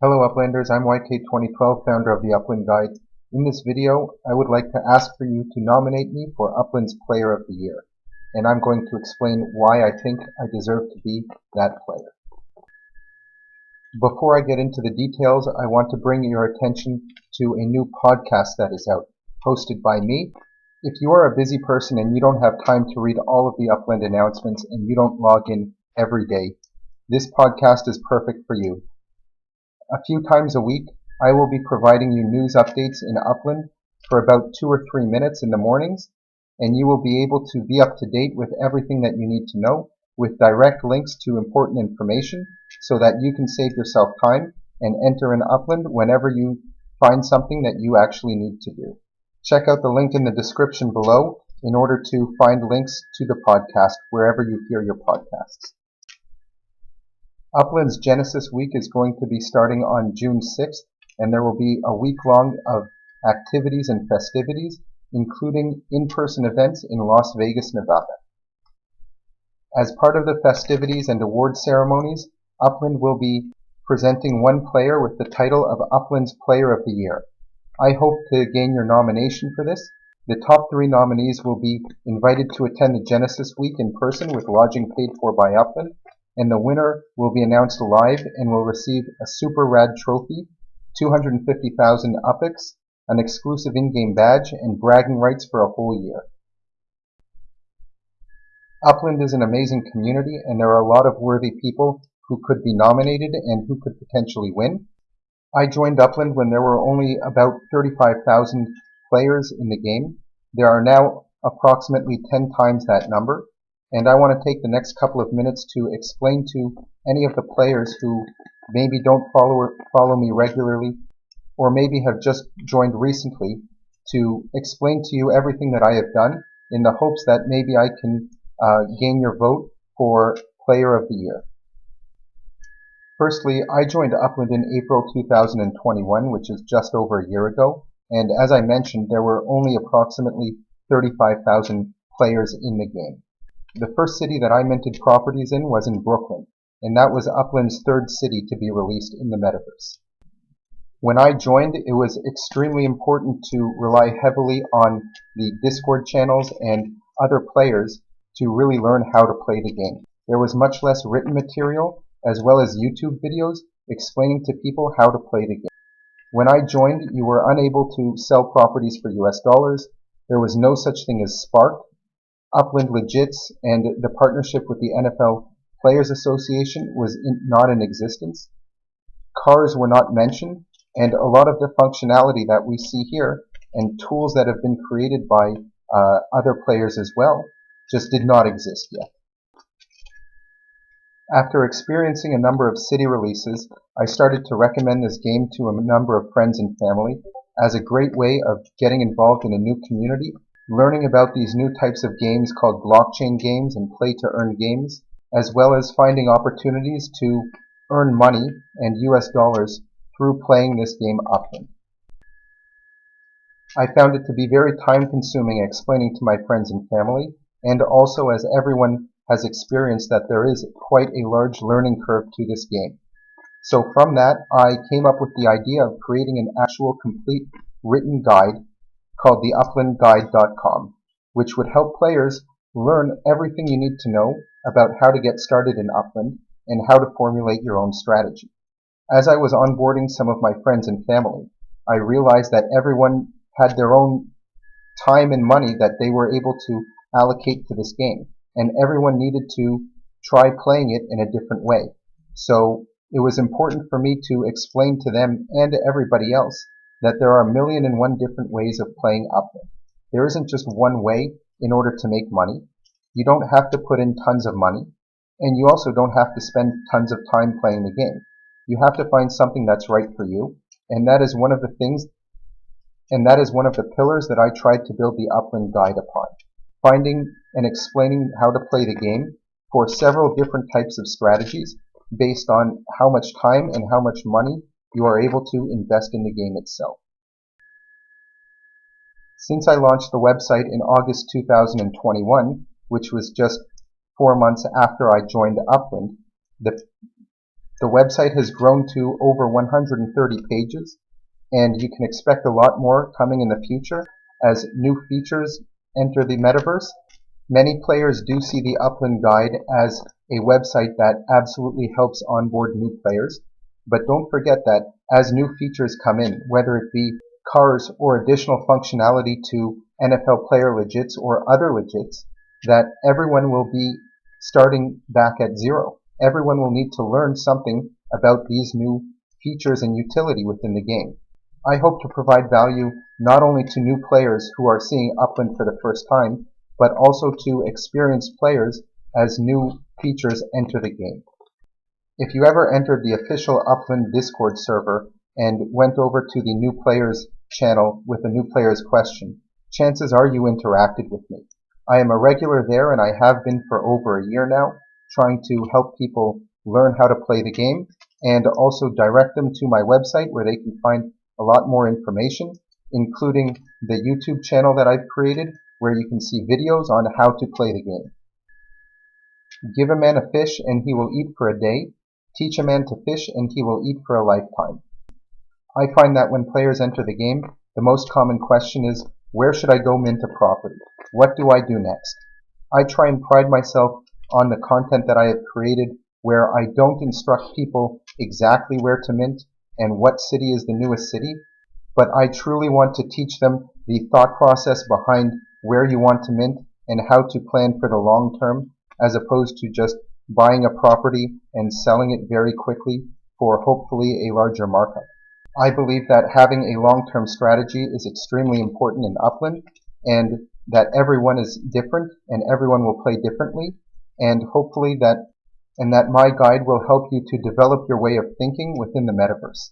Hello Uplanders, I'm YK2012, founder of the Upland Guide. In this video, I would like to ask for you to nominate me for Upland's Player of the Year, and I'm going to explain why I think I deserve to be that player. Before I get into the details, I want to bring your attention to a new podcast that is out, hosted by me. If you are a busy person and you don't have time to read all of the Upland announcements and you don't log in every day, this podcast is perfect for you. A few times a week, I will be providing you news updates in Upland for about 2 or 3 minutes in the mornings, and you will be able to be up to date with everything that you need to know with direct links to important information so that you can save yourself time and enter in Upland whenever you find something that you actually need to do. Check out the link in the description below in order to find links to the podcast wherever you hear your podcasts. Upland's Genesis Week is going to be starting on June 6th, and there will be a week-long of activities and festivities, including in-person events in Las Vegas, Nevada. As part of the festivities and award ceremonies, Upland will be presenting one player with the title of Upland's Player of the Year. I hope to gain your nomination for this. The top 3 nominees will be invited to attend the Genesis Week in person with lodging paid for by Upland, and the winner will be announced live and will receive a super rad trophy, 250,000 UPIX, an exclusive in-game badge, and bragging rights for a whole year. Upland is an amazing community, and there are a lot of worthy people who could be nominated and who could potentially win. I joined Upland when there were only about 35,000 players in the game. There are now approximately 10 times that number. And I want to take the next couple of minutes to explain to any of the players who maybe don't follow me regularly or maybe have just joined recently to explain to you everything that I have done in the hopes that maybe I can gain your vote for Player of the Year. Firstly, I joined Upland in April 2021, which is just over a year ago, and as I mentioned, there were only approximately 35,000 players in the game. The first city that I minted properties in was in Brooklyn, and that was Upland's 3rd city to be released in the Metaverse. When I joined, it was extremely important to rely heavily on the Discord channels and other players to really learn how to play the game. There was much less written material, as well as YouTube videos explaining to people how to play the game. When I joined, you were unable to sell properties for US dollars. There was no such thing as Spark, Upland Legits, and the partnership with the NFL Players Association was not in existence. Cars were not mentioned, and a lot of the functionality that we see here and tools that have been created by other players as well just did not exist yet. After experiencing a number of city releases, I started to recommend this game to a number of friends and family as a great way of getting involved in a new community, learning about these new types of games called blockchain games and play-to-earn games, as well as finding opportunities to earn money and US dollars through playing this game Upland. I found it to be very time-consuming explaining to my friends and family, and also as everyone has experienced that there is quite a large learning curve to this game. So from that, I came up with the idea of creating an actual complete written guide called the uplandguide.com, which would help players learn everything you need to know about how to get started in Upland and how to formulate your own strategy. As I was onboarding some of my friends and family, I realized that everyone had their own time and money that they were able to allocate to this game, and everyone needed to try playing it in a different way. So it was important for me to explain to them and to everybody else that there are 1,000,001 different ways of playing Upland. There isn't just one way in order to make money. You don't have to put in tons of money, and you also don't have to spend tons of time playing the game. You have to find something that's right for you, and that is one of the pillars that I tried to build the Upland Guide upon. Finding and explaining how to play the game for several different types of strategies based on how much time and how much money you are able to invest in the game itself. Since I launched the website in August 2021, which was just 4 months after I joined Upland, the The website has grown to over 130 pages, and you can expect a lot more coming in the future as new features enter the metaverse. Many players do see the Upland Guide as a website that absolutely helps onboard new players, but don't forget that as new features come in, whether it be cars or additional functionality to NFL player legits or other legits, that everyone will be starting back at zero. Everyone will need to learn something about these new features and utility within the game. I hope to provide value not only to new players who are seeing Upland for the first time, but also to experienced players as new features enter the game. If you ever entered the official Upland Discord server and went over to the new players channel with a new players question, chances are you interacted with me. I am a regular there, and I have been for over a year now, trying to help people learn how to play the game and also direct them to my website where they can find a lot more information, including the YouTube channel that I've created where you can see videos on how to play the game. Give a man a fish and he will eat for a day. Teach a man to fish and he will eat for a lifetime. I find that when players enter the game, the most common question is, where should I go mint a property? What do I do next? I try and pride myself on the content that I have created where I don't instruct people exactly where to mint and what city is the newest city, but I truly want to teach them the thought process behind where you want to mint and how to plan for the long term, as opposed to just buying a property and selling it very quickly for hopefully a larger markup. I believe that having a long-term strategy is extremely important in Upland, and that everyone is different and everyone will play differently, and hopefully that my guide will help you to develop your way of thinking within the metaverse.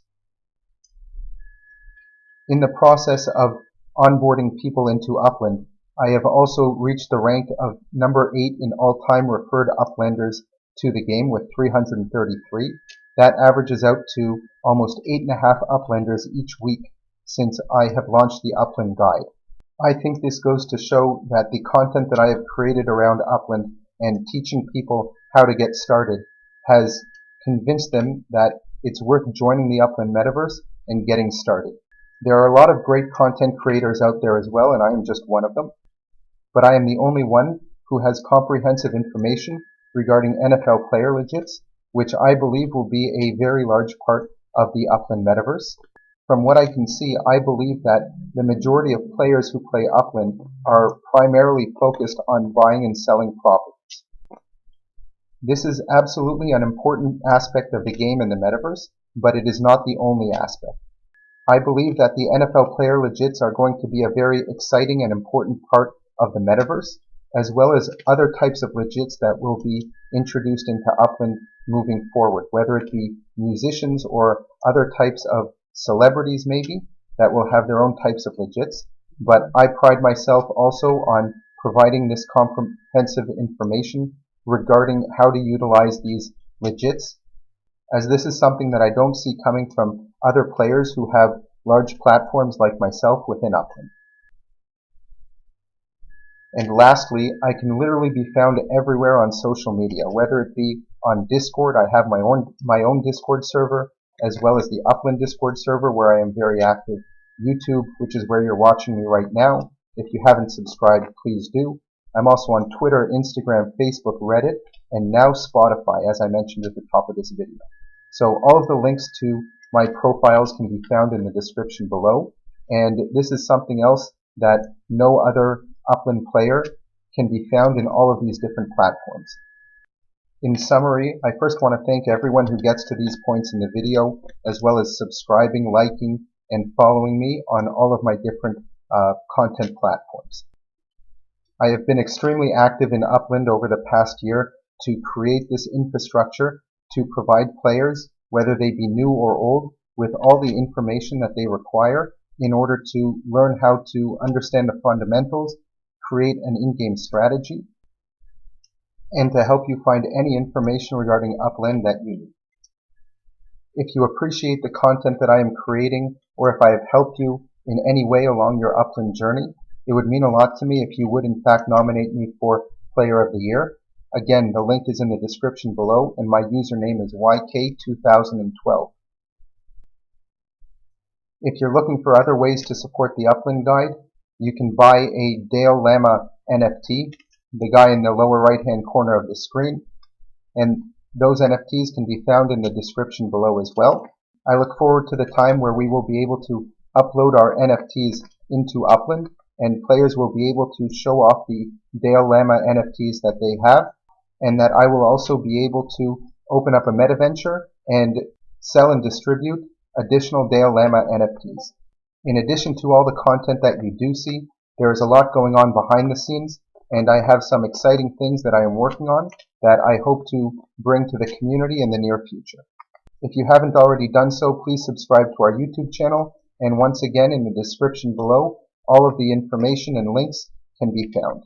In the process of onboarding people into Upland, I have also reached the rank of number 8 in all-time referred Uplanders to the game with 333. That averages out to almost 8.5 Uplanders each week since I have launched the Upland Guide. I think this goes to show that the content that I have created around Upland and teaching people how to get started has convinced them that it's worth joining the Upland Metaverse and getting started. There are a lot of great content creators out there as well, and I am just one of them. But I am the only one who has comprehensive information regarding NFL player legits, which I believe will be a very large part of the Upland Metaverse. From what I can see, I believe that the majority of players who play Upland are primarily focused on buying and selling properties. This is absolutely an important aspect of the game in the Metaverse, but it is not the only aspect. I believe that the NFL player legits are going to be a very exciting and important part of the Metaverse, as well as other types of legits that will be introduced into Upland moving forward, whether it be musicians or other types of celebrities maybe that will have their own types of legits. But I pride myself also on providing this comprehensive information regarding how to utilize these legits, as this is something that I don't see coming from other players who have large platforms like myself within Upland. And lastly, I can literally be found everywhere on social media, whether it be on Discord. I have my own Discord server, as well as the Upland Discord server where I am very active. YouTube, which is where you're watching me right now. If you haven't subscribed, please do. I'm also on Twitter, Instagram, Facebook, Reddit, and now Spotify, as I mentioned at the top of this video. So all of the links to my profiles can be found in the description below, and this is something else that no other Upland player can be found in all of these different platforms. In summary, I first want to thank everyone who gets to these points in the video, as well as subscribing, liking, and following me on all of my different content platforms. I have been extremely active in Upland over the past year to create this infrastructure to provide players, whether they be new or old, with all the information that they require in order to learn how to understand the fundamentals, create an in-game strategy, and to help you find any information regarding Upland that you need. If you appreciate the content that I am creating, or if I have helped you in any way along your Upland journey, it would mean a lot to me if you would in fact nominate me for Player of the Year. Again, the link is in the description below, and my username is YK2012. If you're looking for other ways to support the Upland Guide, you can buy a Dale Llama NFT, the guy in the lower right hand corner of the screen, and those NFTs can be found in the description below as well. I look forward to the time where we will be able to upload our NFTs into Upland, and players will be able to show off the Dale Llama NFTs that they have, and that I will also be able to open up a meta venture and sell and distribute additional Dale Llama NFTs. In addition to all the content that you do see, there is a lot going on behind the scenes, and I have some exciting things that I am working on that I hope to bring to the community in the near future. If you haven't already done so, please subscribe to our YouTube channel, and once again in the description below, all of the information and links can be found.